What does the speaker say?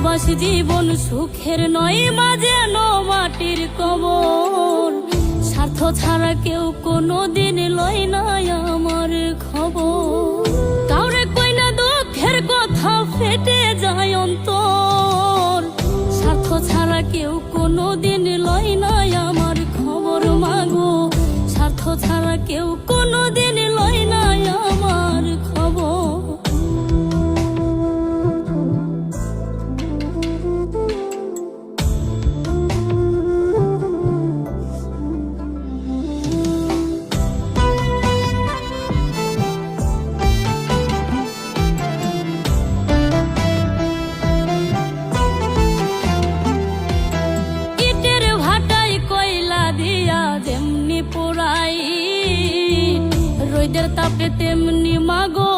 প্রবাস জীবন সুখের নয়, মাঝে মাটির কবর। স্বার্থ ছাড়া কেউ কোনোদিন লয় না আমার খবর। কাউরে কই না দুঃখের কথা, ফেটে যায় অন্তর। স্বার্থ ছাড়া কেউ কোনোদিন লয় না আমার খবর মাগো। স্বার্থ ছাড়া কেউ কোনোদিন লয় না আমার খবর। রোদের তাপে তেমনি মাগো